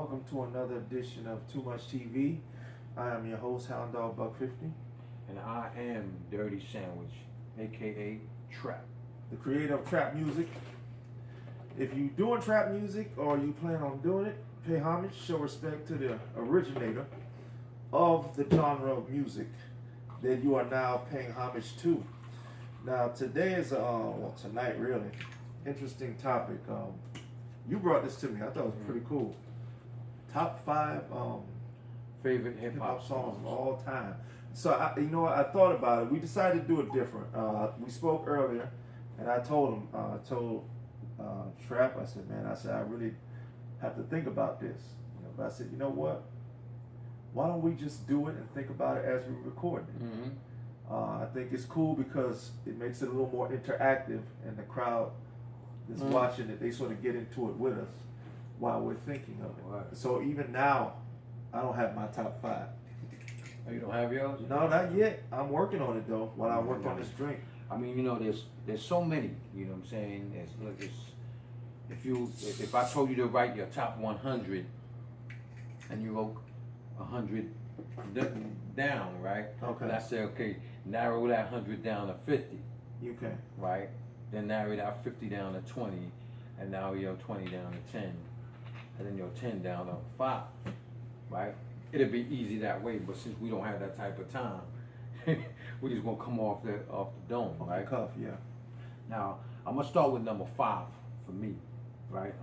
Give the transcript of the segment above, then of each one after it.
welcome to another edition of Too Much TV. I am your host, Hound Dog Buck 50. And I am Dirty Sandwich, aka Trap. The creator of trap music. If you doing trap music or you plan on doing it, pay homage, show respect to the originator of the genre of music that you are now paying homage to. Now today is tonight really interesting topic. You brought this to me. I thought it was pretty cool. Top 5 Favorite hip hip-hop hop songs of all time. So I thought about it. We decided to do it different. We spoke earlier, and I told him, Trap. I said, I really have to think about this. But I said, you know what? Why don't we just do it and think about it as we record it? Mm-hmm. I think it's cool because it makes it a little more interactive, and the crowd that's watching it, they sort of get into it with us while we're thinking of it. Right. So even now, I don't have my top 5. Oh, you don't have yours? No, not yet. I'm working on it though. While I work on this drink. I mean, there's so many. You know what I'm saying? If I told you to write your top 100, and you wrote 100 down, right? Okay. And I say, okay, narrow that 100 down to 50. You can. Right? Then narrow that 50 down to 20, and now your 20 down to 10, and then your 10 down to 5, right? It'll be easy that way, but since we don't have that type of time, we just gonna come off the dome, Off right? the cuff, yeah. Now I'm gonna start with number 5 for me, right?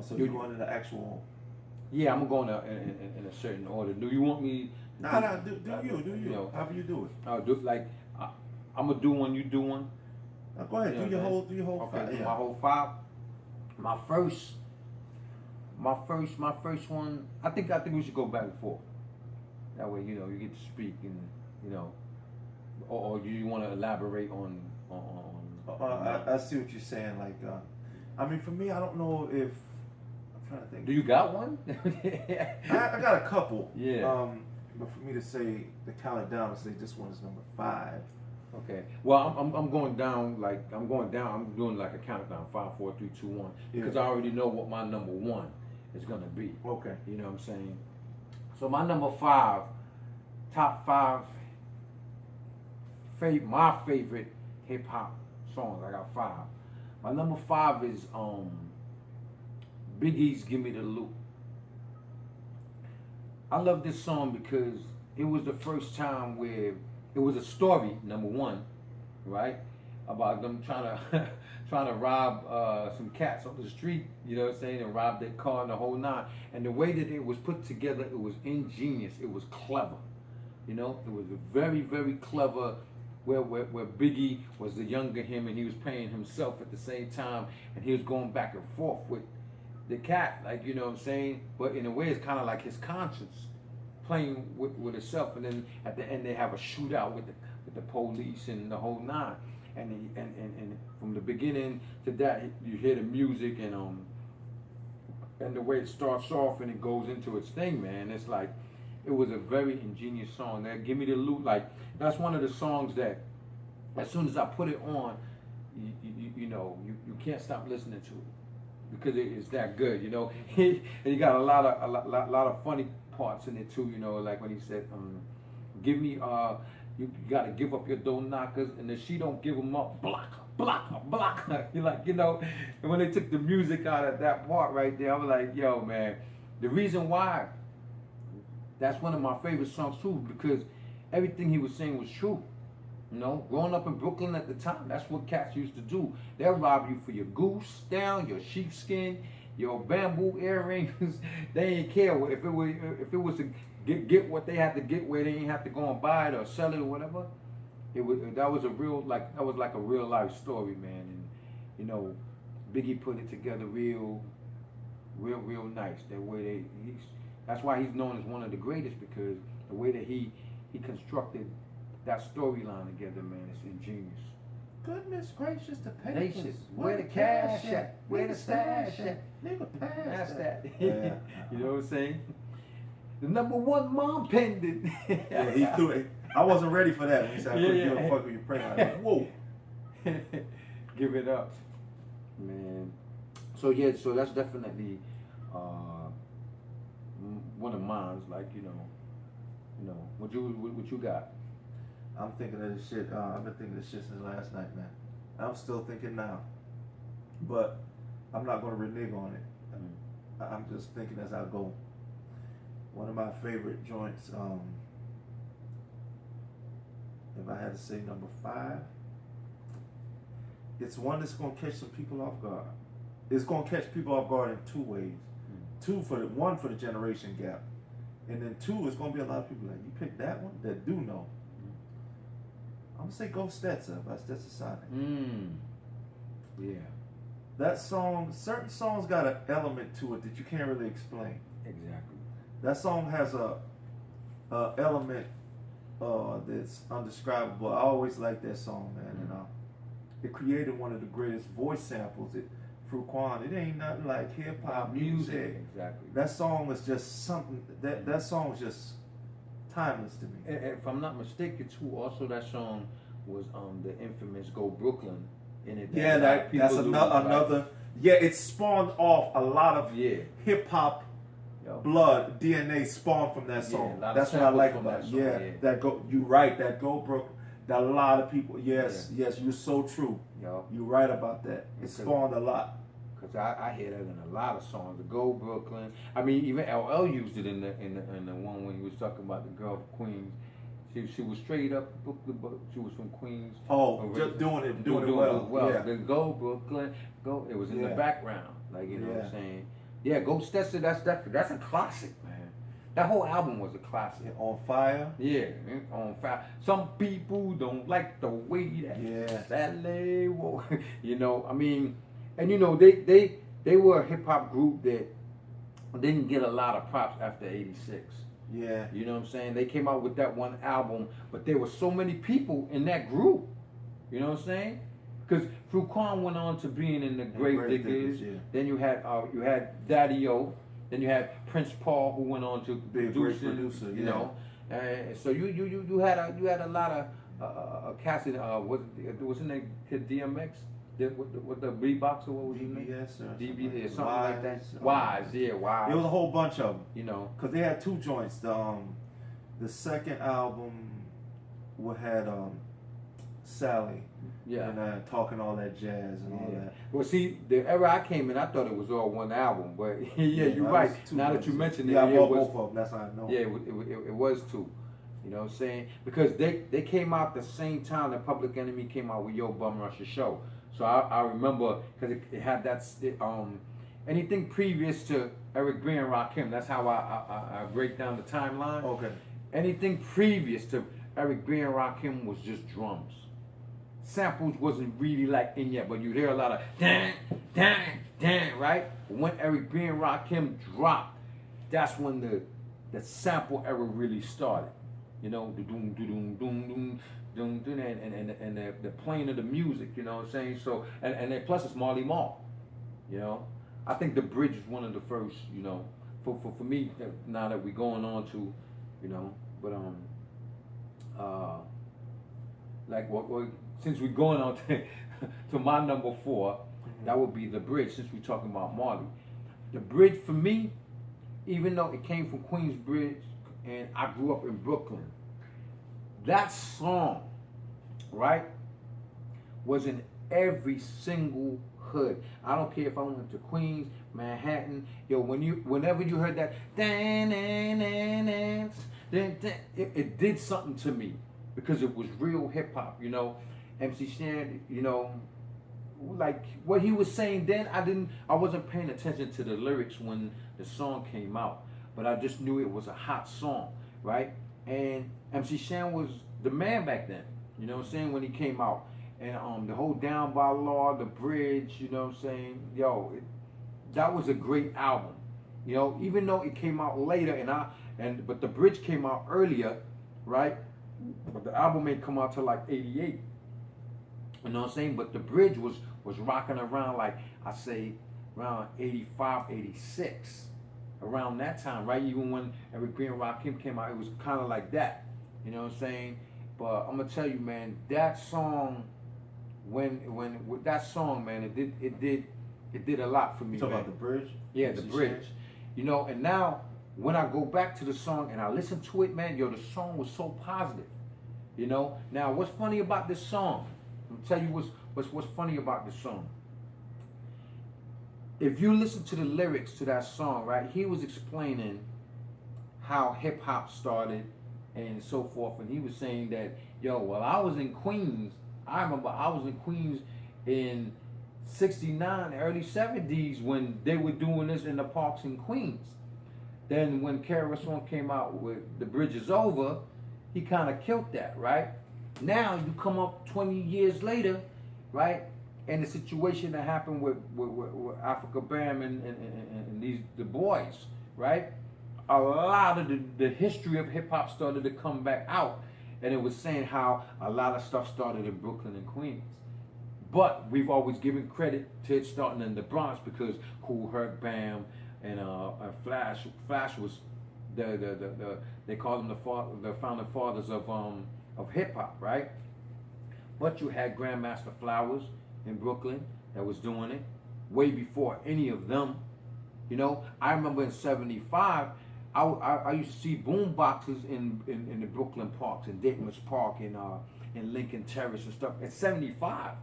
So you going in the actual? Yeah, I'm gonna go in a certain order. Do you want me? Nah, do you? You know, however you do it. I'll do like I'm gonna do one, you do one. Now, go ahead, You know do your what I'm whole Okay, 5. Yeah. my whole 5. My first one. I think we should go back and forth. That way, you get to speak, and or do you want to elaborate on? I see what you're saying. Like, I mean, for me, I don't know if I'm trying to think. Do you got one? I got a couple. Yeah. But for me to say to count it down and say this one is number 5. Okay. Well, I'm going down. I'm doing like a countdown: 5, 4, 3, 2, 1. Because I already know what my number 1 is gonna be. Okay. You know what I'm saying? So my number 5, top 5, my favorite hip hop songs. I got 5. My number 5 is Biggie's "Give Me the Loot." I love this song because it was the first time where it was a story, number 1, right? About them trying to rob some cats off the street, you know what I'm saying, and rob their car and the whole 9. And the way that it was put together, it was ingenious. It was clever. It was a very, very clever. Where Biggie was the younger him, and he was playing himself at the same time, and he was going back and forth with the cat, like, you know what I'm saying? But in a way, it's kind of like his conscience playing with itself, and then at the end they have a shootout with the police and the whole 9. And from the beginning to that, you hear the music and the way it starts off and it goes into its thing, man. It's like it was a very ingenious song. That "Give Me the Loot," like that's one of the songs that as soon as I put it on, you can't stop listening to it because it's that good, And you got a lot of funny parts in it too, like when he said, "Give me you got to give up your door knockers, and if she don't give them up, block her." You're like, and when they took the music out of that part right there, I was like, yo, man, the reason why that's one of my favorite songs too, because everything he was saying was true. Growing up in Brooklyn at the time, that's what cats used to do. They'll rob you for your goose down, your sheepskin, your bamboo earrings. They ain't care if it was to get what they had to get, where they ain't have to go and buy it or sell it or whatever. That was like a real life story, man. And Biggie put it together real nice. That way that's why he's known as one of the greatest, because the way that he constructed that storyline together, man, it's ingenious. Goodness gracious, the papers. Where the cash at? Where the stash at? Nigga, pass that. Yeah. You know what I'm saying? The number 1 mom pendant. Yeah, he threw it. I wasn't ready for that when he said, I couldn't give a fuck with your praying. I was like, whoa. Give it up, man. So that's definitely one of mine's, like what you got? I'm thinking of this shit. I've been thinking of this shit since last night, man. I'm still thinking now, but I'm not gonna renege on it. I'm just thinking as I go. One of my favorite joints, if I had to say number 5, it's one that's gonna catch some people off guard. It's gonna catch people off guard in 2 ways. One for the generation gap, and then 2, it's gonna be a lot of people like, you picked that one that do know. I'm gonna say Go Stetzer by Stetzer Sonic. Yeah. That song, certain songs got an element to it that you can't really explain. Exactly. That song has a element that's undescribable. I always like that song, man. And it created one of the greatest voice samples. Pt1, it ain't nothing like hip hop music. Exactly. That song was just something. That song was just timeless to me. And if I'm not mistaken, too, also that song was the infamous "Go Brooklyn" in it. Yeah, that's another. Yeah, it spawned off a lot of hip hop. Blood DNA spawned from that song. That's what I like about it. That go. You right. That Go Brooklyn. That a lot of people. Yes, you're so true. You're right about that. It spawned a lot. Cause I hear that in a lot of songs. The Go Brooklyn. I mean, even LL used it in the one when he was talking about the girl from Queens. She was straight up Brooklyn, but she was from Queens. Oh, just doing it well. Yeah. The Go Brooklyn, go. It was in the background, like you know what I'm saying. Yeah, Go Stetzer. That's a classic, man. That whole album was a classic. Yeah, On Fire. Yeah, On Fire. Some people don't like the way that LA walk. I mean, and they were a hip hop group that didn't get a lot of props after '86. Yeah. You know what I'm saying? They came out with that one album, but there were so many people in that group. You know what I'm saying? Because Pt1 went on to being in the Grave Diggers. Then you had Daddy-O. Then you had Prince Paul, who went on to be a great producer. You know, so you had a lot of casting. Wasn't that DMX? With the beatboxer, what was his name? DBS, something like that. Wise. There was a whole bunch of them. Because they had 2 joints. The second album had Sally. And talking all that jazz and all that. Well, see, the era I came in, I thought it was all one album, but you're right. Now that you mentioned it, I bought both of them. That's how I know. Yeah, it was 2. You know what I'm saying? Because they came out the same time that Public Enemy came out with Yo Bum Rush the Show. So I remember because it had that anything previous to Eric B and Rakim. That's how I break down the timeline. Okay. Anything previous to Eric B and Rakim was just drums. Samples wasn't really like in yet, but you hear a lot of dang, right? But when Eric B and Rakim dropped, that's when the sample era really started. The doom doom doom doom doom and the playing of the music. You know what I'm saying? So and then plus it's Marley Marl. I think the bridge is one of the first. For me now that we're going on to, but like what since we're going on to my number 4, that would be the bridge. Since we're talking about Marley, the bridge for me, even though it came from Queensbridge and I grew up in Brooklyn, that song, right, was in every single hood. I don't care if I went to Queens, Manhattan. Whenever you heard that, it did something to me because it was real hip hop. MC Shan, like what he was saying then, I wasn't paying attention to the lyrics when the song came out, but I just knew it was a hot song, right? And MC Shan was the man back then, you know what I'm saying, when he came out. And the whole Down by Law, the bridge, you know what I'm saying, that was a great album. Even though it came out later but the bridge came out earlier, right? But the album ain't come out till like 88. You know what I'm saying? But the bridge was rocking around, like I say, around 85, 86. Around that time, right? Even when Eric B and Rakim came out, it was kind of like that. You know what I'm saying? But I'm gonna tell you, man, that song, with that song, man, it did a lot for me. You talking about the bridge? Yeah, the bridge. And now when I go back to the song and I listen to it, man, yo, the song was so positive. You know. Now, what's funny about this song? I'll tell you what's funny about this song. If you listen to the lyrics to that song, right, he was explaining how hip hop started and so forth, and he was saying that, yo, well, I was in Queens. I remember I was in Queens in '69, early '70s when they were doing this in the parks in Queens. Then when KRS-One came out with The Bridge Is Over, he kind of killed that, right? Now you come up 20 years later, right? And the situation that happened with Africa Bam and the boys, right? A lot of the history of hip hop started to come back out, and it was saying how a lot of stuff started in Brooklyn and Queens. But we've always given credit to it starting in the Bronx because Kool Herc, Bam, and Flash was they call them the founding fathers of hip hop, right? But you had Grandmaster Flowers in Brooklyn that was doing it way before any of them. You know, I remember in '75, I used to see boom boxes in the Brooklyn parks, in Ditmas Park, in Lincoln Terrace and stuff. At '75,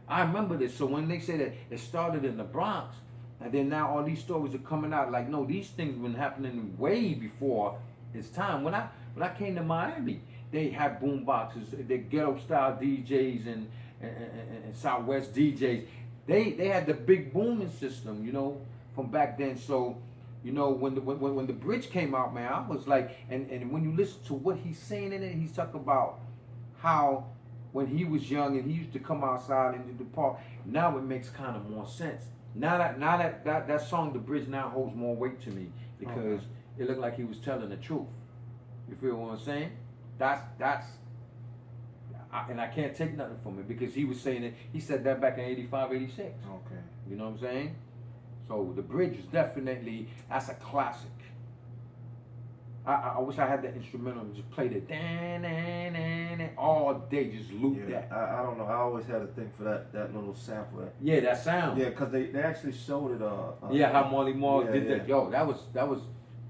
I remember this. So when they say that it started in the Bronx, and then now all these stories are coming out, like, no, these things have been happening way before its time. When I came to Miami, they had boom boxes, the ghetto style DJs and Southwest DJs. They had the big booming system, you know, from back then. So, you know, when the Bridge came out, man, I was like, and when you listen to what he's saying in it, he's talking about how when he was young and he used to come outside into the park. Now it makes kind of more sense. Now that song, The Bridge, now holds more weight to me because it looked like he was telling the truth. You feel what I'm saying? And I can't take nothing from it because he was saying it. He said that back in '85, '86. Okay. You know what I'm saying? So The Bridge is definitely, that's a classic. I wish I had that instrumental and just played it all day, just loop that. I don't know. I always had a thing for that little sample. Yeah, that sound. Yeah, because they actually showed it. Yeah, how Marley Marl did yeah. that. Yo, that was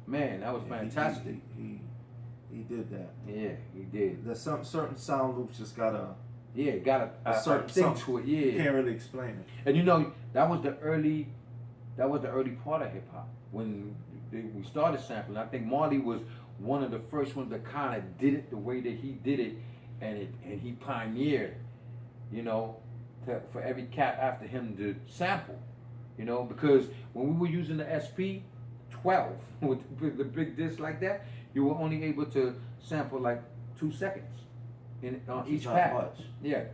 man, that was fantastic. He did that. Yeah, he did. There's some certain sound loops just got a certain thing to it. Yeah, you can't really explain it. And you know, that was the early part of hip hop when we started sampling. I think Marley was one of the first ones that kind of did it the way that he did it, and he pioneered, you know, for every cat after him to sample, you know, because when we were using the SP12 with the big disc like that, you were only able to sample like 2 seconds on each pack. Much. Yeah,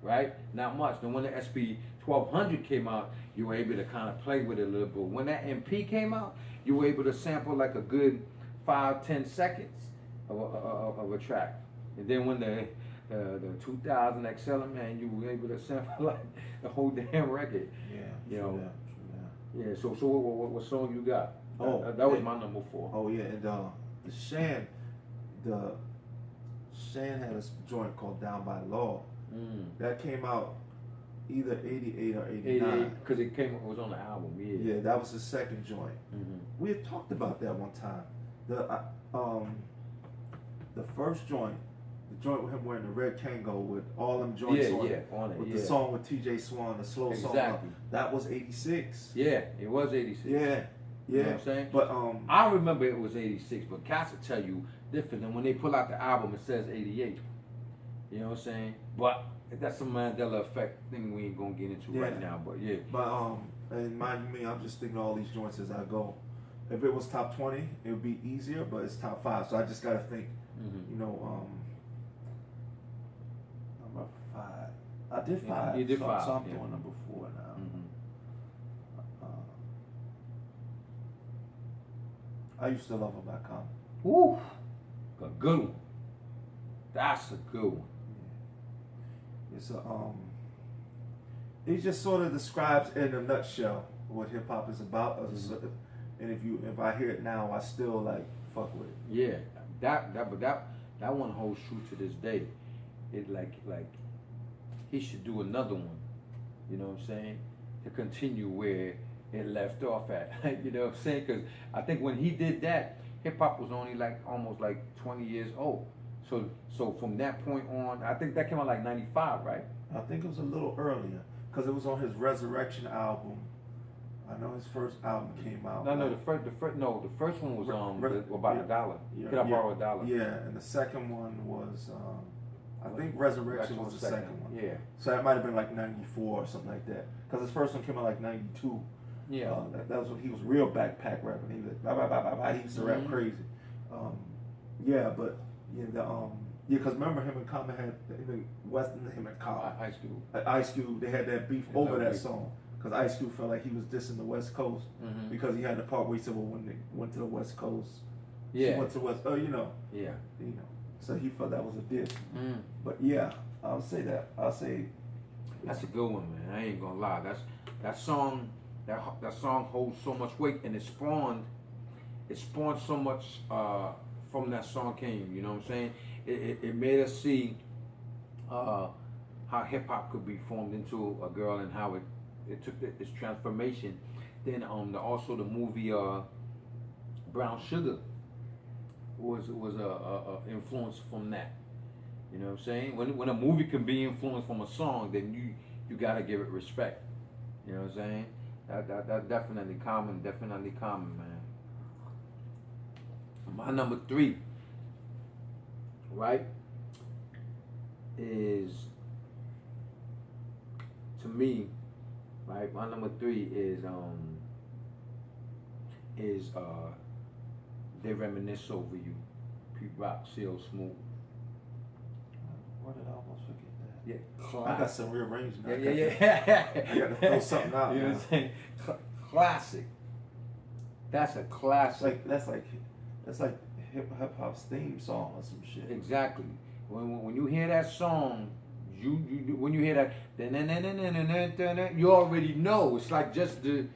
right? Not much. Then when the SP1200 came out, you were able to kind of play with it a little bit. When that MP came out, you were able to sample like a good 5-10 seconds of a track. And then when the 2000 XL, man, you were able to sample like the whole damn record. Yeah. You know. Yeah. Yeah. So what song you got? Oh, that was my number 4. Oh yeah, and the Shan had a joint called Down by Law. That came out either '88 or '89. Because it was on the album. Yeah. Yeah, that was his second joint. Mm-hmm. We had talked about that one time. The first joint, the joint with him wearing the red Kango with all them joints on it. With the song with TJ Swan, the slow song. That was '86. Yeah, it was '86. Yeah. You know what I'm saying? But I remember it was '86, but cats will tell you different. And when they pull out the album, it says '88. You know what I'm saying? But that's some Mandela effect thing we ain't gonna get into right now. But yeah. But and mind me, I'm just thinking all these joints as I go. If it was top 20, it would be easier. But it's top 5, so I just gotta think. You know, number 5. I did 5. You did 5. So I'm doing number 4 now. I used to love him back home. Woo! A good one. That's a good one. It's it just sort of describes in a nutshell what hip hop is about. And if I hear it now, I still like fuck with it. Yeah, that one holds true to this day. It like he should do another one. You know what I'm saying? To continue where it left off at. You know what I'm saying? Because I think when he did that, hip hop was only like almost like 20 years old. So from that point on, I think that came out like 95, right? I think it was a little earlier because it was on his Resurrection album. I know his first album came out. No, the first one was about yeah, a dollar. Yeah, Could I borrow $1? Yeah, and the second one was I think Resurrection was the second one. Yeah. So that might have been like 94 or something like that. Because his first one came out like 92. Yeah. That was when he was real backpack rapping. He was like, bye, bye, bye, bye, bye. He used to rap crazy. Yeah, but because remember him and Common had in the Western, him and Common. Ice Cube, they had that beef over that song. Because Ice Cube felt like he was dissing the West Coast because he had the part where he said, well, when they went to the West Coast, she went to the West, Yeah. So he felt that was a diss. But yeah, I'll say that. I'll say that's a good one, man. I ain't gonna lie. That song holds so much weight, and it spawned so much from that song came. You know what I'm saying? It made us see how hip hop could be formed into a girl and how it took its transformation. Then also the movie Brown Sugar was a influence from that. You know what I'm saying? When a movie can be influenced from a song, then you gotta give it respect. You know what I'm saying? That definitely common, man. My number 3, right, is to me, right. My number 3 is They Reminisce Over You, Pete Rock, CL Smooth. Why did I almost forget that? Yeah, I got some rearranging. Yeah. I got to throw something out. You know what I'm saying? Classic. That's a classic. That's like hip hop's theme song or some shit. Exactly. When you hear that song, when you hear that, you already know. It's like just the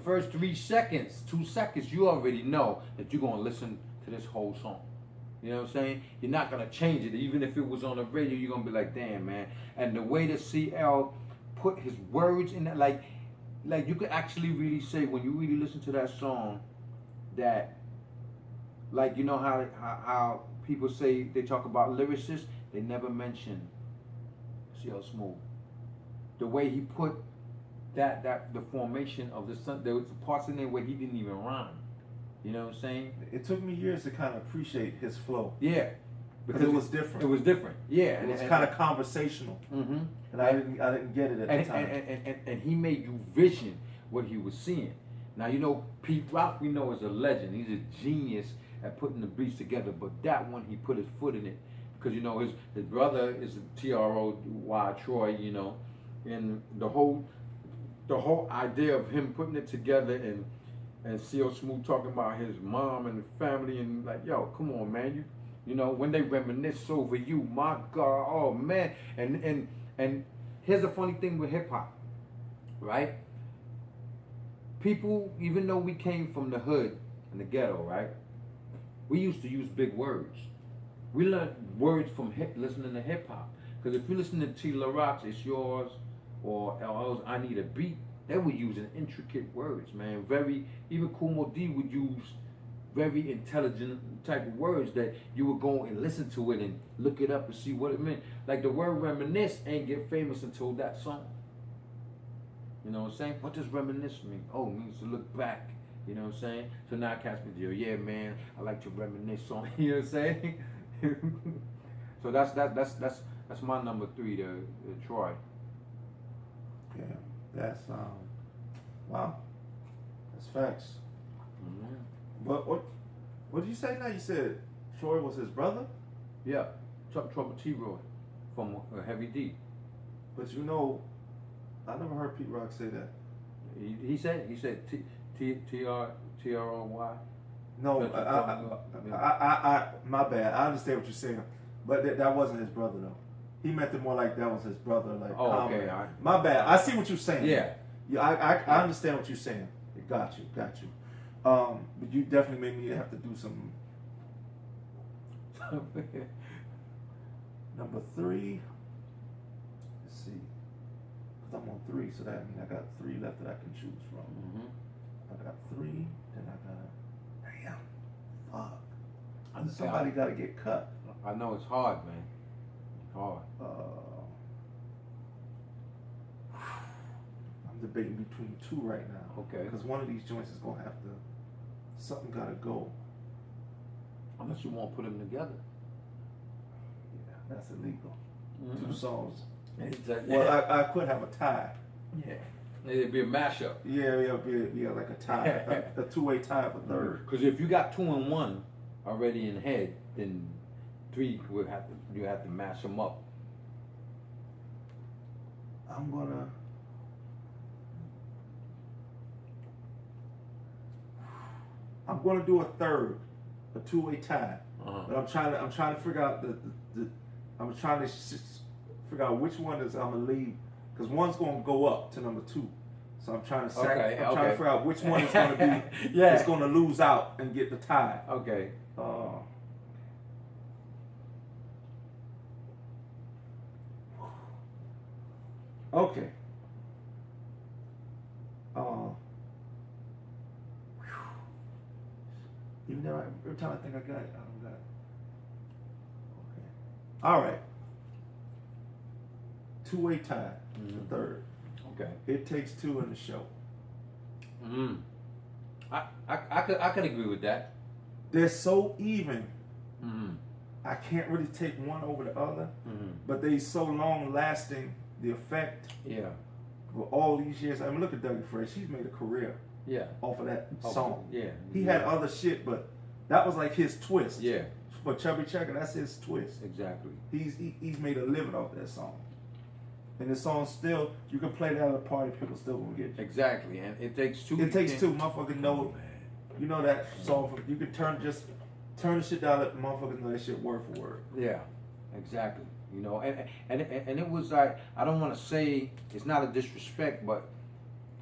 first 3 seconds, 2 seconds, you already know that you're gonna listen to this whole song. You know what I'm saying? You're not gonna change it. Even if it was on the radio, you're gonna be like, damn, man. And the way that CL put his words in that, like you could actually really say when you really listen to that song that, like, you know how people say they talk about lyricists, they never mention CL Smooth. The way he put that the formation of the sun, there was parts in there where he didn't even rhyme. You know what I'm saying? It took me years to kind of appreciate his flow. Yeah, because it was different. It was different. Yeah, it was kind of conversational. Mm-hmm. And I didn't get it at the time. And he made you vision what he was seeing. Now you know Pete Rock, we know, is a legend. He's a genius at putting the beats together. But that one, he put his foot in it because you know his brother is Troy. Troy, you know, and the whole idea of him putting it together and CL Smooth talking about his mom and the family and like, yo, come on, man, you know, when they reminisce over you, my God, oh man, and here's the funny thing with hip hop, right? People, even though we came from the hood and the ghetto, right? We used to use big words. We learned words from listening to hip hop. Because if you listen to T. La Rock's It's Yours or else I Need a Beat, they were using intricate words, man. Even Kumo D would use very intelligent type of words that you would go and listen to it and look it up and see what it meant. Like the word reminisce ain't get famous until that song. You know what I'm saying? What does reminisce mean? Oh, it means to look back. You know what I'm saying? So now cats be like, yeah, man, I like to reminisce on. You know what I'm saying? So that's my number 3, the Troy. Yeah, that's wow, that's facts. Mm-hmm. But what did you say now? You said Troy was his brother? Yeah, Trouble T-Roy from Heavy D. But you know, I never heard Pete Rock say that. He said T-R-O-Y. No, I my bad. I understand what you're saying, but that wasn't his brother though. He meant it more like that was his brother. Like, oh, okay. My bad. I see what you're saying. Yeah. Yeah, I understand what you're saying. Got you. But you definitely made me have to do some. Number 3. Let's see. Cause I'm on 3, so that means I got 3 left that I can choose from. Mm-hmm. I got 3, then I got, damn, fuck. Somebody got to get cut. I know it's hard, man. Hard. I'm debating between 2 right now. Okay. Because one of these joints is gonna have to, something gotta go. Unless you want to put them together. Yeah, that's illegal. Mm-hmm. 2 songs. Exactly. Well, I could have a tie. Yeah. It'd be a mashup. Yeah, yeah, like a tie, a 2-way tie for 3rd. Because if you got 2 and 1 already in head, then 3 would have to, you have to mash them up. I'm gonna do a 3rd, a 2-way tie. But I'm trying to figure out figure out which one is I'm gonna leave, because one's gonna go up to number 2. So I'm trying to trying to figure out which one is gonna be it's gonna lose out and get the tie. Okay. Okay. Even though every time I think I got it, I don't got it. Okay. All right. 2-way tie, the 3rd. Okay. It Takes 2 in the show. I could agree with that. They're so even. Mm-hmm. I can't really take one over the other, but they so long lasting. The effect. Yeah. For all these years, I mean, look at Dougie Fresh. He's made a career. Yeah. Off of that song. Yeah. He had other shit, but that was like his twist. Yeah. For Chubby Checker, that's his twist. Exactly. He's made a living off that song. And the song still, you can play that at a party, people still gonna get you. Exactly, and It Takes 2. It Takes 2, motherfuckers know. You know that song from, you can turn the shit down, let motherfuckers know that shit word for word. Yeah, exactly. You know, and it was like, I don't want to say it's not a disrespect, but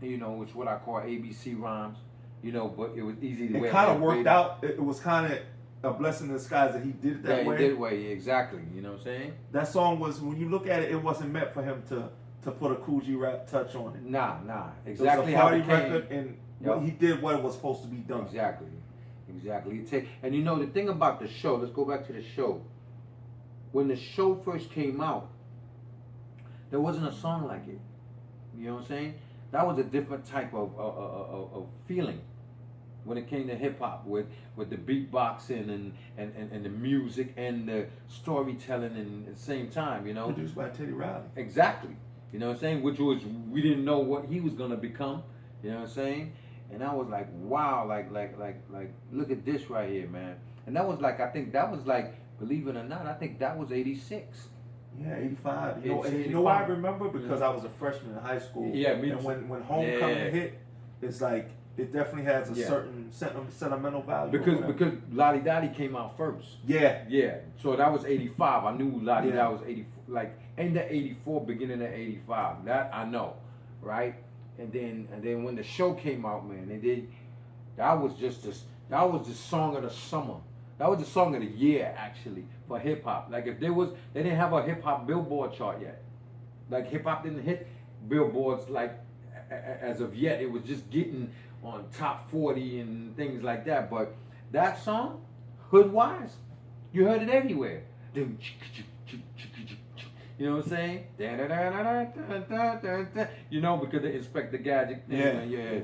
you know, it's what I call ABC rhymes. You know, but it was easy to. It kind of worked out. It was kind of a blessing in disguise that he did it that way. He did it way, exactly. You know what I'm saying? That song was, when you look at it, it wasn't meant for him to put a Cool G Rap touch on it. Nah. Exactly. It was a party how it record, and he did what was supposed to be done. Exactly. And you know the thing about the show. Let's go back to the show. When the show first came out, there wasn't a song like it. You know what I'm saying? That was a different type of feeling when it came to hip hop, with the beatboxing and the music and the storytelling and at the same time, you know. Produced by Teddy Riley. Exactly. You know what I'm saying? Which was, we didn't know what he was gonna become. You know what I'm saying? And I was like, wow, like look at this right here, man. And that was like, I think that was like, believe it or not, I think that was 86. Yeah, 85. You 85. know why I remember? Because I was a freshman in high school. Yeah, me and too. when Homecoming hit, it's like, it definitely has a certain sentimental value. Because Lottie Dottie came out first. Yeah. Yeah. So that was 85. I knew Lottie Dottie was 84, like end of 84, beginning of 85. That I know, right? And then when the show came out, man, that was the song of the summer. That was the song of the year, actually, for hip hop. Like if they didn't have a hip hop Billboard chart yet. Like hip hop didn't hit billboards like as of yet. It was just getting on top 40 and things like that. But that song, hood-wise, you heard it everywhere. You know what I'm saying? You know, because the Inspector Gadget thing. Yeah.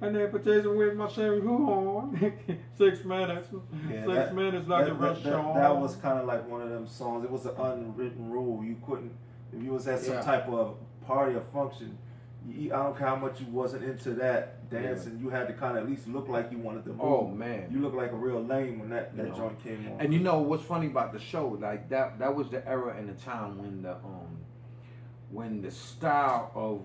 I never chasing with my Chevy on 6 minutes. Yeah, 6 minutes like a rush on. That was kind of like one of them songs. It was an unwritten rule. You couldn't, if you was at some type of party or function, I don't care how much you wasn't into that dancing, you had to kind of at least look like you wanted to move. Oh man, you look like a real lame when that joint came on. And you know what's funny about the show? Like that was the era and the time when the style of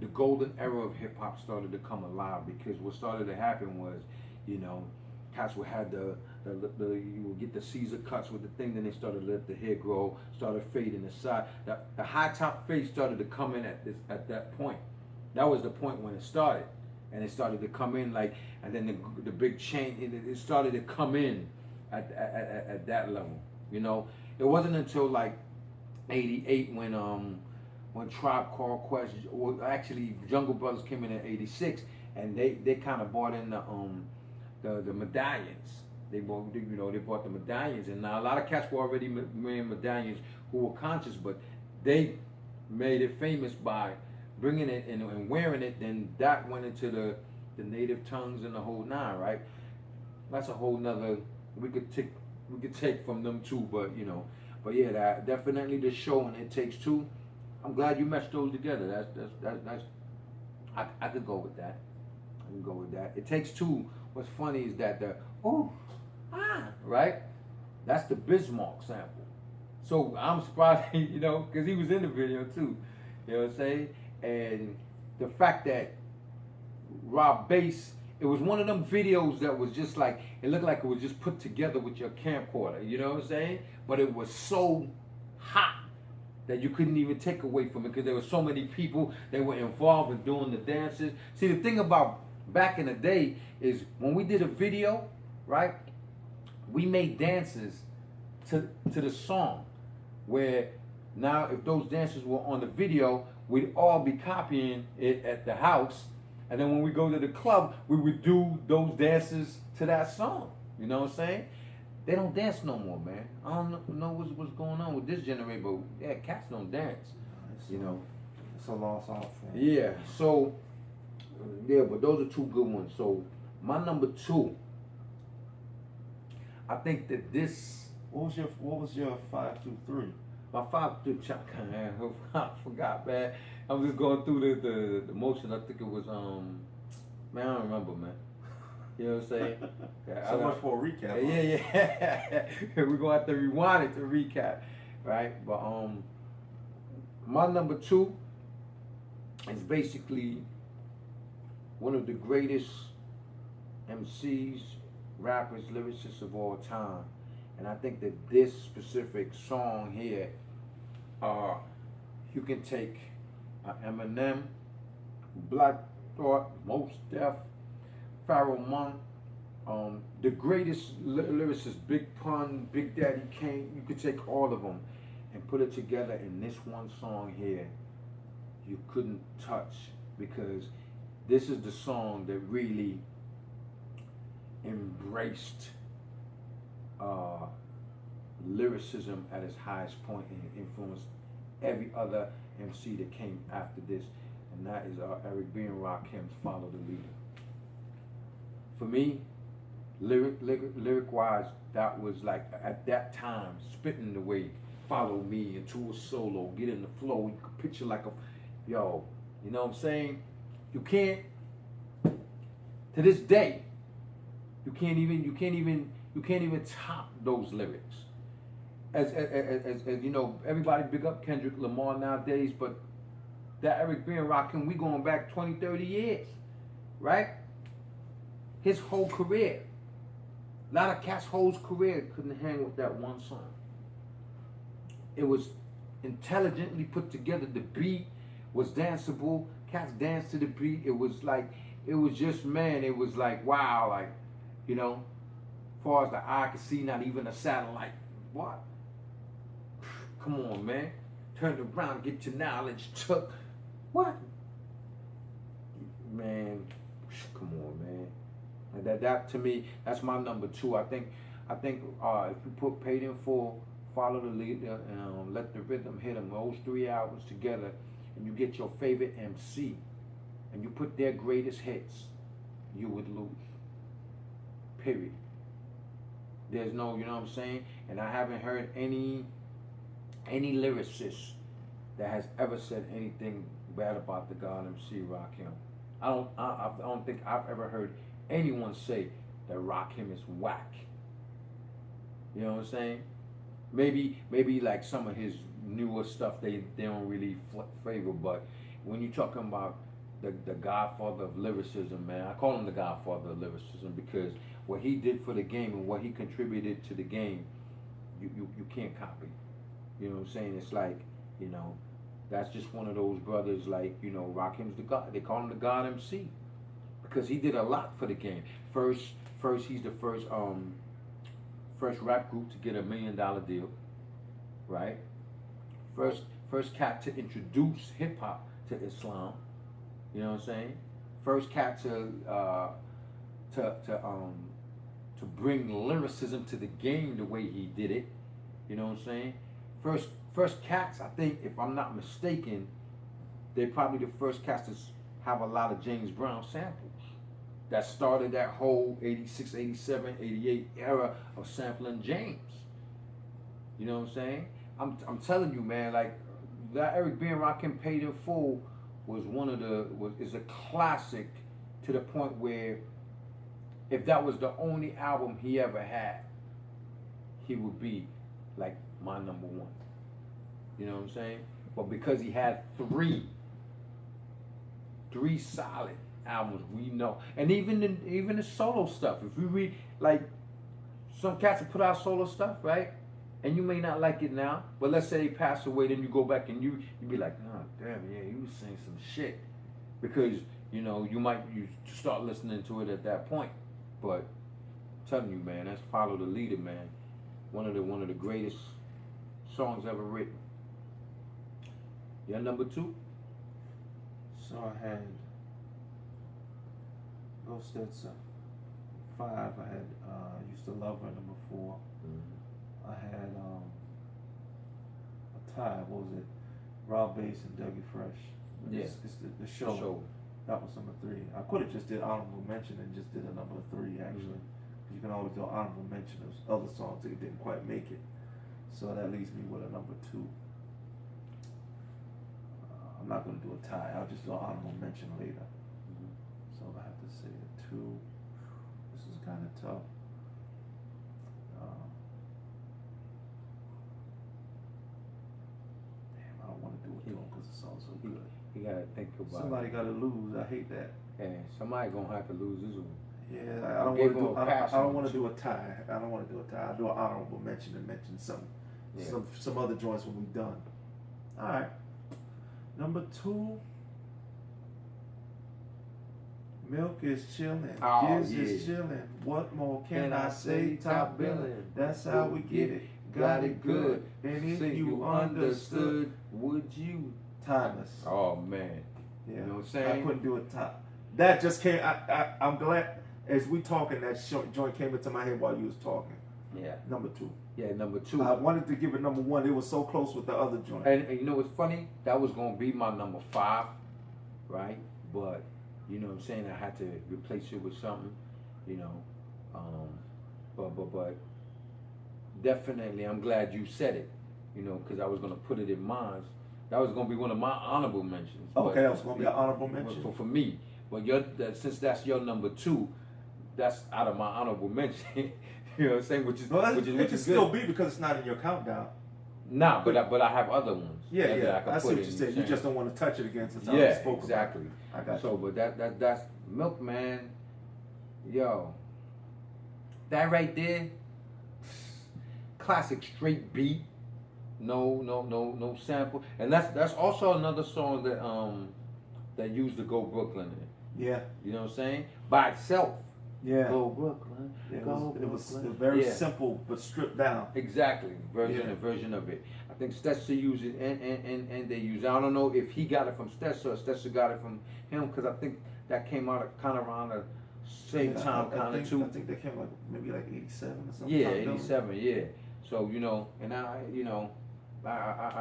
the golden era of hip hop started to come alive. Because what started to happen was, you know, cats would have you would get the Caesar cuts with the thing, then they started to let the hair grow, started fading the side. The high top fade started to come in at that point. That was the point when it started, and it started to come in like, and then the big chain, it started to come in at that level. You know, it wasn't until like '88 when when Tribe Called Quest, or actually Jungle Brothers came in '86, and they kind of bought in the medallions. They bought, they bought the medallions, and now a lot of cats were already wearing medallions who were conscious, but they made it famous by bringing it and wearing it. Then that went into the native tongues and the whole nine, right? That's a whole nother. We could take from them too, but yeah, that definitely the show and It Takes Two. I'm glad you meshed those together. That's I could go with that. I can go with that. It Takes Two. What's funny is that right? That's the Bismarck sample. So I'm surprised, because he was in the video too. You know what I'm saying? And the fact that Rob Bass, it was one of them videos that was just like, it looked like it was just put together with your camcorder, you know what I'm saying? But it was so hot that you couldn't even take away from it because there were so many people that were involved in doing the dances. See, the thing about back in the day is when we did a video, right, we made dances to the song, where now if those dances were on the video, we'd all be copying it at the house, and then when we go to the club, we would do those dances to that song. You know what I'm saying? They don't dance no more, man. I don't know what's going on with this generation, but yeah, cats don't dance. It's a lost art form. Yeah. So yeah, but those are two good ones. So my number two, I think that this. What was your 5 through 3? My 5 through I forgot, man. I'm just going through the motion. I think it was man, I don't remember, man. You know what I'm saying? So much for a recap. Yeah. We're gonna have to rewind it to recap, right? But my number 2 is basically one of the greatest MCs, rappers, lyricists of all time. And I think that this specific song here, you can take Eminem, Black Thought, Mos Def, Pharoah Monk, the greatest lyricists, Big Pun, Big Daddy Kane. You could take all of them and put it together in this one song here. You couldn't touch, because this is the song that really embraced lyricism at its highest point and influenced every other MC that came after this, and that is Eric B. and Rakim's Follow the Leader. For me, lyric wise, that was like, at that time, spitting the way Follow Me into a solo, get in the flow. You could picture like you know what I'm saying? You can't, to this day, you can't even top those lyrics. As you know, everybody big up Kendrick Lamar nowadays, but that Eric B. and Rakim, we going back 20, 30 years, right? His whole career, a lot of cats' whole career couldn't hang with that one song. It was intelligently put together. The beat was danceable. Cats danced to the beat. It was just, man, it was like, wow, like, as far as the eye could see, not even a satellite. What? Come on, man. Turn around, get your knowledge took. What? Man, come on, man. That to me, that's my number 2. I think if you put Paid in Full, Follow the Leader, and Let the Rhythm Hit 'Em, those 3 albums together, and you get your favorite MC, and you put their greatest hits, you would lose. Period. There's no, you know what I'm saying? And I haven't heard any lyricist that has ever said anything bad about the God MC Rakim. I don't think I've ever heard anyone say that Rakim is whack. You know what I'm saying? Maybe like some of his newer stuff they don't really favor, but when you're talking about the godfather of lyricism, man, I call him the godfather of lyricism because what he did for the game and what he contributed to the game, you can't copy. You know what I'm saying? It's like, that's just one of those brothers, like, Rakim's the God. They call him the God MC because he did a lot for the game. First, he's the first rap group to get $1 million deal, right? First First cat to introduce hip hop to Islam. You know what I'm saying? First cat to bring lyricism to the game the way he did it. You know what I'm saying? First cats, I think, if I'm not mistaken, they're probably the first cats to have a lot of James Brown samples. That started that whole 86, 87, 88 era of sampling James. You know what I'm saying? I'm telling you, man, like that Eric B. and Rakim Paid in Full was is a classic to the point where if that was the only album he ever had, he would be like my number one. You know what I'm saying? But because he had three solid albums, we know, and even the solo stuff. If you read, like, some cats will put out solo stuff, right? And you may not like it now, but let's say they pass away, then you go back and you be like, oh damn, yeah, he was saying some shit, because you know you start listening to it at that point. But I'm telling you, man, that's Follow the Leader, man. One of the greatest songs ever written. Your number two? So I had Ghost Stetson. 5, I had Used to Love Her, number 4. Mm-hmm. I had a tie, what was it? Rob Bass and Dougie Fresh. Yeah. It's the show. That was number 3. I could have just did honorable mention and just did a number 3 actually. Mm-hmm. You can always do honorable mention of other songs that didn't quite make it. So that leaves me with a number 2. I'm not going to do a tie. I'll just do an honorable mention later. Mm-hmm. So I have to say a 2. This is kind of tough. Damn, I don't want to do it to him because it sounds so good. You gotta think about Somebody it. got to lose. I hate that. Yeah, somebody gonna have to lose this one. Yeah, I don't want to do. I don't want to do a tie. I don't want to do a tie. I'll do an honorable mention and mention some other joints when we're done. All right. Number 2. Milk is chillin', Giz is chillin'. What more can I say? Top billin'. That's how we get it. Got it good. And if you understood, would you? Timeless. Oh man. Yeah. You know what I'm saying? I couldn't do a top. That just came. I'm glad as we talking that joint came into my head while you was talking. Yeah. Number 2. Yeah, number 2. I wanted to give it number 1. It was so close with the other joint. And you know what's funny? That was gonna be my number 5, right? But you know what I'm saying? I had to replace it with something, you know. But definitely, I'm glad you said it, you know, because I was gonna put it in mine. That was gonna be one of my honorable mentions. Okay, that was gonna be an honorable mention for me. But since that's your number 2, that's out of my honorable mention. You know what I'm saying? Which is it can still be because it's not in your countdown. Nah, but I have other ones. Yeah. I see what you said. You just don't want to touch it again since I spoke exactly. About it. I got you. So, but that's Milk, man. Yo, that right there, classic straight beat. No sample, and that's also another song that used the Go Brooklyn in it. Yeah. You know what I'm saying? By itself. Yeah. Go Brooklyn. It was very simple but stripped down. Exactly. Version of it. I think Stetson used it and they used it. I don't know if he got it from Stetson or Stetson got it from him, because I think that came out kind of around the same time kind of too. I think they came maybe like 87 or something. Yeah, 87, yeah. So, you know, and I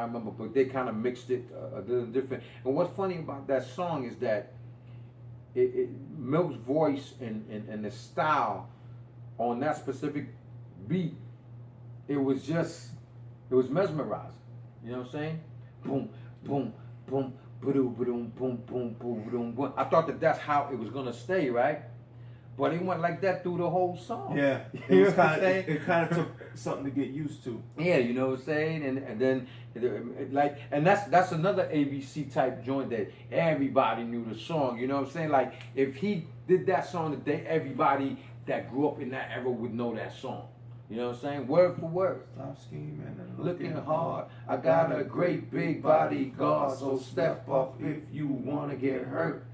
remember, but they kind of mixed it a little different. And what's funny about that song is that Milk's voice and the style on that specific beat, it was mesmerizing. You know what I'm saying? Boom, boom, boom, boom, boom, boom, boom, boom, boom. I thought that's how it was gonna stay, right? But it went like that through the whole song. Yeah, it kind of took something to get used to. Yeah, you know what I'm saying, and then that's another ABC type joint that everybody knew the song. You know what I'm saying? Like if he did that song today, everybody that grew up in that era would know that song. You know what I'm saying? Word for word. Stop scheming and looking hard. I got a great big bodyguard, so step up if you wanna get hurt.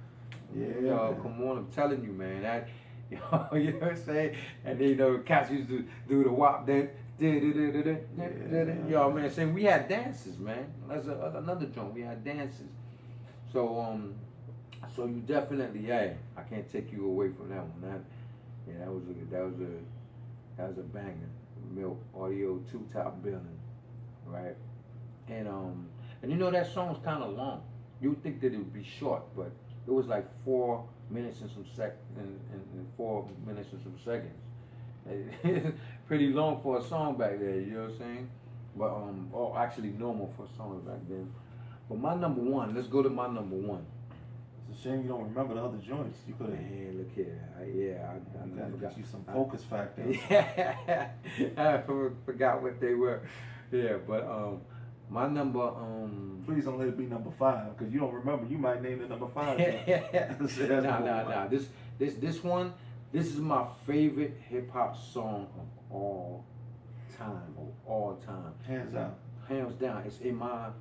Yeah. Yo, come on, I'm telling you, man. You know what I'm saying? And then, you know, cats used to do the WAP. Then Yo, man, saying we had dances, man. That's another joint. We had dances. So so you definitely, hey, I can't take you away from that one. Yeah, that was a banger. Milk Audio 2 Top Billing, right? And you know that song's kind of long. You would think that it would be short, but it was like 4 minutes and some and 4 minutes and some seconds. Pretty long for a song back there. You know what I'm saying? But or actually normal for a song back then. But my number one, let's go to my number one. It's a shame you don't remember the other joints. You could have. Man, look here. I forgot. Get you some focus factor. Yeah, I forgot what they were. Yeah, but my number Please don't let it be number 5 because you don't remember. You might name the number 5. Nah. This one, this is my favorite hip hop song of all time. Hands out. Hands down. It's in my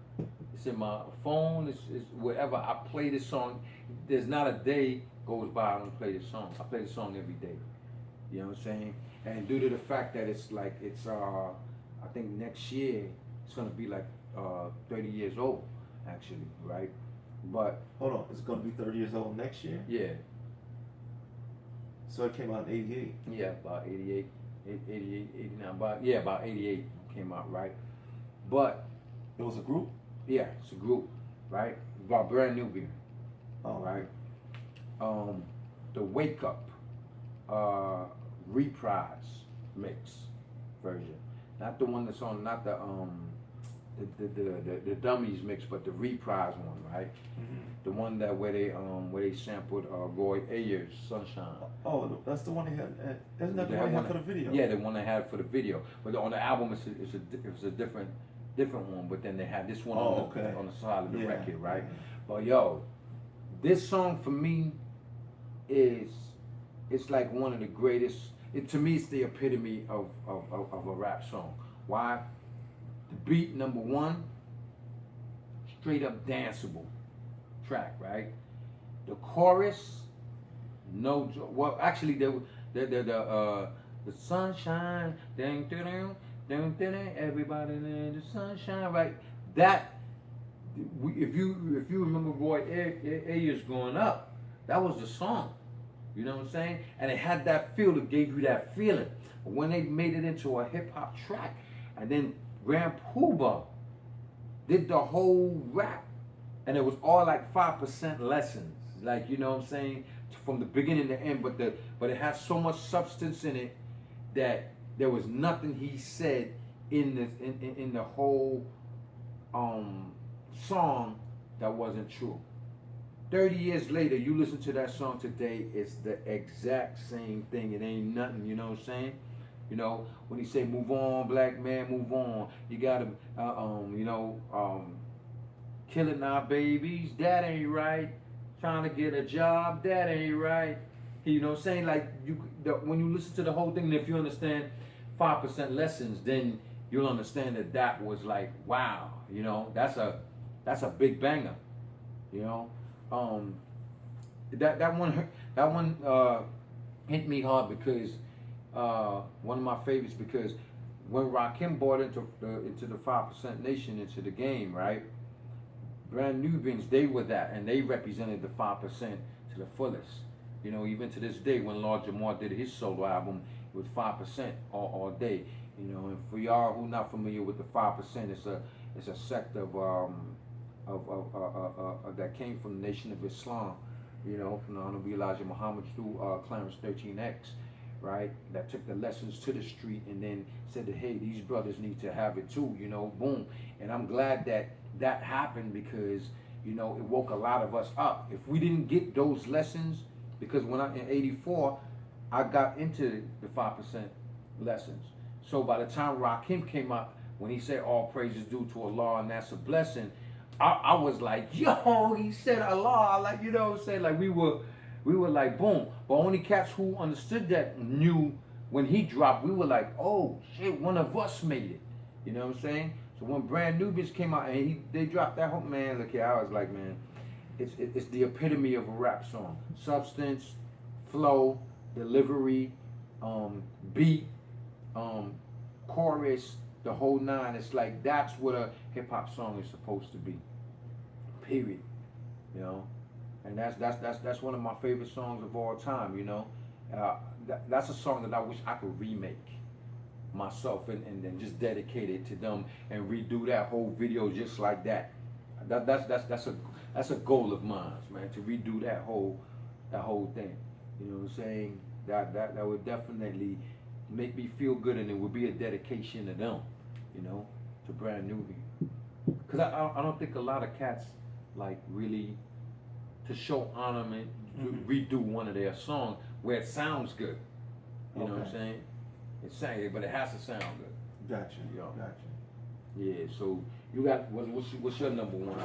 phone. It's wherever I play this song. There's not a day goes by I don't play this song. I play this song every day. You know what I'm saying? And due to the fact that it's I think next year it's gonna be like 30 years old, actually, right? But hold on, it's gonna be 30 years old next year. Yeah. So it came out in '88. Yeah, about 88, 89. About 88 came out, right? But it was a group. Yeah, it's a group, right? About Brand Nubian. Oh. Right. The Wake Up reprise mix version, not the one that's on, not the dummies mix, but the reprise one, right? Mm-hmm. The one that where they sampled Roy Ayers' Sunshine. Oh, that's the one they had. Isn't that the one they had for the video? Yeah, the one they had for the video. But on the album, it's a different one. But then they had this one on the side of the record, right? Yeah. But yo, this song for me it's like one of the greatest. To me, it's the epitome of a rap song. Why? The beat, number one, straight up danceable track, right? The chorus, no joke. Well, actually, the sunshine, ding, ding, ding, ding, everybody in the sunshine, right? That, if you remember Roy Ayers growing up, that was the song. You know what I'm saying? And it had that feel. It gave you that feeling. But when they made it into a hip hop track, and then Grand Puba did the whole rap, and it was all like 5% lessons, like, you know what I'm saying, from the beginning to end. But it had so much substance in it that there was nothing he said in the whole song that wasn't true. 30 years later, you listen to that song today, it's the exact same thing. It ain't nothing, you know what I'm saying? You know, when he say, move on, black man, move on. You gotta, killing our babies, that ain't right. Trying to get a job, that ain't right. You know what I'm saying? Like, when you listen to the whole thing, if you understand 5% lessons, then you'll understand that was like, wow, you know, that's a big banger, you know? That one hit me hard because one of my favorites, because when Rakim brought into the 5% Nation into the game, right? Brand Nubians, they were that, and they represented the 5% to the fullest. You know, even to this day, when Lord Jamar did his solo album, it was 5% all day. You know, and for y'all who not familiar with the 5%, it's a sect of that came from the Nation of Islam, you know, from the Honorable Elijah Muhammad through Clarence 13X, right? That took the lessons to the street and then said that, hey, these brothers need to have it too, you know, boom. And I'm glad that happened because, you know, it woke a lot of us up. If we didn't get those lessons, because when in '84, I got into the 5% lessons. So by the time Rakim came out, when he said all praise is due to Allah and that's a blessing, I was like, yo, he said Allah, like, you know what I'm saying? Like, we were like, boom. But only cats who understood that knew when he dropped, we were like, oh, shit, one of us made it. You know what I'm saying? So when Brand Nubians came out and they dropped that whole, man, look here, I was like, man, it's the epitome of a rap song. Substance, flow, delivery, beat, chorus, the whole nine. It's like that's what a hip hop song is supposed to be. Period. You know, and that's one of my favorite songs of all time. You know, that's a song that I wish I could remake myself and then just dedicate it to them and redo that whole video just like that. That's a goal of mine, man, to redo that whole thing. You know what I'm saying? That would definitely make me feel good, and it would be a dedication to them, you know, to Brand Nubian. Cause I don't think a lot of cats like really to show honorment redo one of their songs where it sounds good. You know what I'm saying? It's saying, but it has to sound good. Gotcha. You know? Gotcha. Yeah. So you got what's your number one?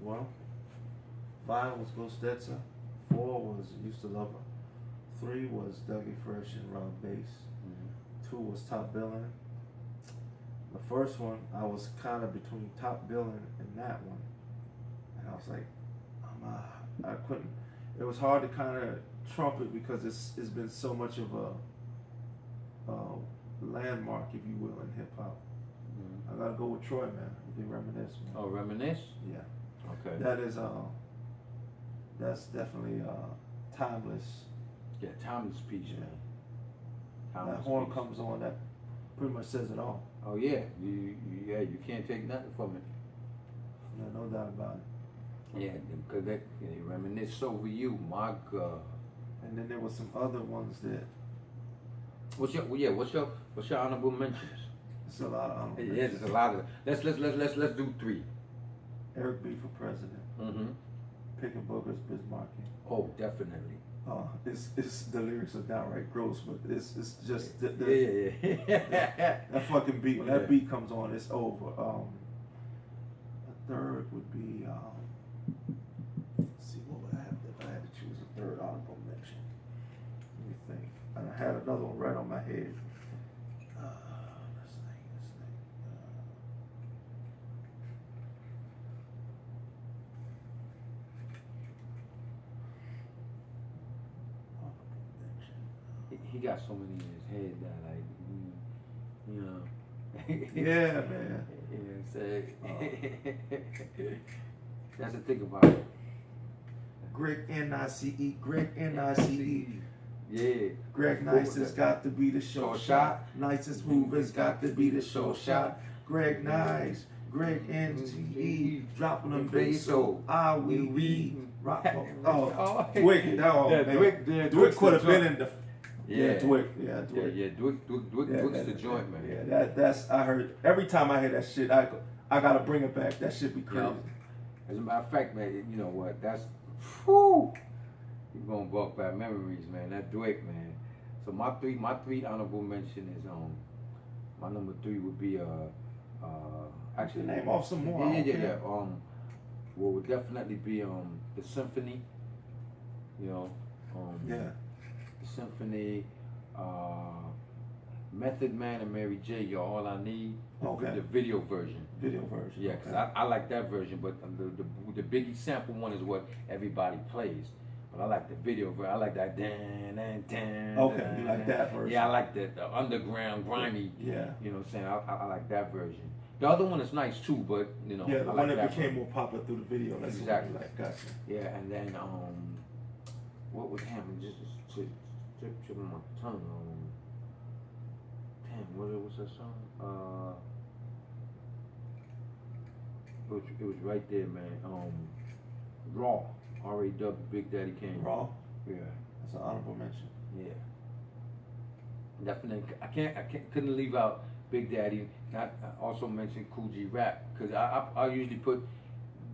Well, 5 was Go Stetzer. 4 was Used to Love Her. 3 was Dougie Fresh and Rob Bass. 2 was Top Billin'. The first one, I was kind of between Top Billin' and that one, and I was like, I couldn't. It was hard to kind of trump it because it's been so much of a landmark, if you will, in hip hop. I gotta go with Troy, man. You can reminisce, man. Oh, Reminisce? Yeah. Okay. That is that's definitely timeless. Yeah, timeless piece, man. That horn comes on, that pretty much says it all. Oh yeah, you can't take nothing from it. No doubt about it. Yeah, because they reminisce over you, my God. And then there was some other ones that. What's your honorable mentions? It's a lot of honorable Yes, mentions. it's a lot of. Let's do 3. Eric B for president. Picking Boogers, Bismarcky. Oh, definitely. It's the lyrics are downright gross, but it's just Yeah. that fucking beat. When Yeah. that beat comes on, it's over. A third would be let's see, what would I have if I had to choose a third honorable mention? Let me think. And I had another one right on my head. Let's think. He got so many in his head that like, you know. Yeah, man. You know what I'm saying? That's the thing about it. Greg N-I-C-E, Greg N-I-C-E. Yeah. Greg Nice has got to be the show shot. Nicest move has got to be the show shot. Greg Nice, Greg N-G-E, dropping them bass so we rock. Oh, Dwick, oh yeah, man. Dwick Could have been in the. Yeah, Dwick. Dwick's the joint, man. Yeah, that's I heard every time I hear that shit, I gotta bring it back. That shit be crazy. As a matter of fact, man, you know what? That's whew. You're gonna walk back memories, man. That Dwick, man. So my three honorable mention is my number 3 would be actually name off some more. Yeah. What would definitely be the Symphony. You know. Yeah. The Symphony, Method Man and Mary J. You're All I Need. Okay. The video version. Yeah, because I like that version, but the Biggie sample one is what everybody plays. But I like the video version. I like that dan. Okay, you like that version? Yeah, I like the underground grimy. Yeah. You know what I'm saying? I like that version. The other one is nice too, but you know. Yeah, the I one like that became one. more popular through the video. That's Exactly. What like. Gotcha. Yeah, and then what was happening? Just trip on my tongue. Damn, what was that song? It was right there, man. Raw, R.A.W. Big Daddy Kane. Raw. Yeah. That's an honorable mention. Yeah. Definitely. I couldn't leave out Big Daddy. Not also mention Cool G Rap, because I usually put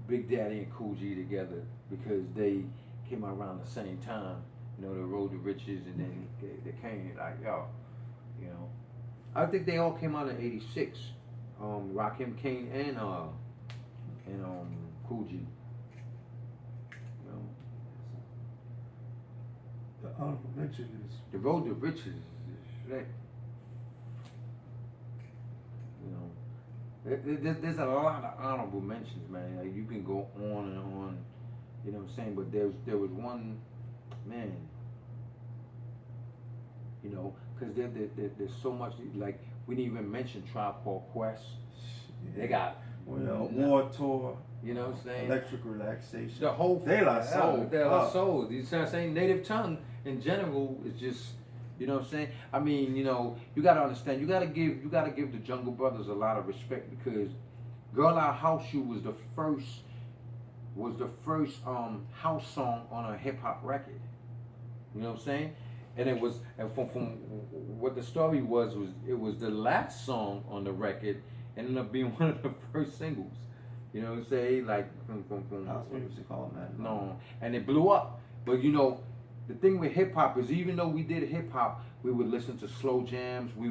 Big Daddy and Cool G together because they came out around the same time. You know, the Road to Riches, and then they came like, yo, you know. I think they all came out in '86. Rakim, Kane, and Cool G. You know. The honorable mention is The Road to Riches is shit. You know, there's a lot of honorable mentions, man. Like, you can go on and on. You know what I'm saying? But there was one, man. you know, because there's so much, like, we didn't even mention Tribe Called Quest. They got War Tour. You know what I'm saying? Electric Relaxation. The whole De La Soul. De La Soul. You see what I'm saying? Native tongue in general is just, you know what I'm saying? I mean, you know, you gotta understand, you gotta give the Jungle Brothers a lot of respect, because Girl Out House You was the first house song on a hip hop record. You know what I'm saying? And it was, and from what the story was it was the last song on the record, and ended up being one of the first singles. You know what I'm saying? Like from House music, all that. no, and it blew up. But you know, the thing with hip hop is, even though we did hip hop, we would listen to slow jams. We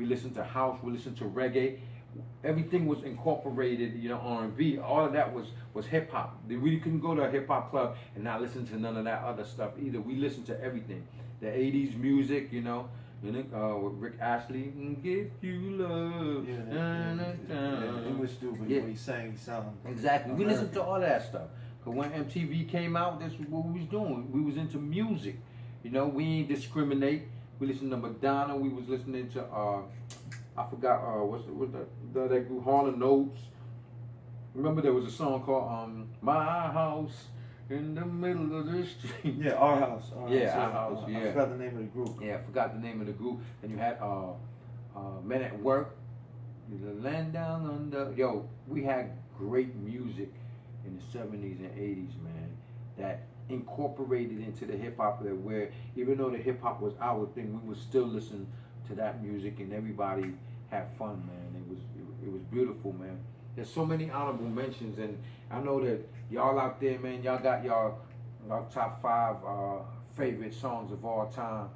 listen to house. We listen to reggae. Everything was incorporated. You know, R&B. All of that was hip hop. We couldn't go to a hip hop club and not listen to none of that other stuff either. We listened to everything. The '80s music, you know. With Rick Astley, Give You Love. English dude, but when he sang, he sounded exactly. American. We listened to all that stuff. Cause when MTV came out, that's what we was doing. We was into music. You know, we ain't discriminate. We listened to Madonna. We was listening to I forgot what's that group, Harlem Notes. Remember there was a song called My House in the Middle of the Street. Yeah, Our House. Our House. Yeah. I forgot the name of the group. Yeah, I forgot the name of the group. And you had Men at Work. The Land Down Under. Yo, we had great music in the 70s and 80s, man, that incorporated into the hip hop, that where even though the hip hop was our thing, we would still listen to that music, and everybody had fun, man. It was beautiful, man. There's so many honorable mentions, and I know that y'all out there, man, y'all got y'all top 5 favorite songs of all time.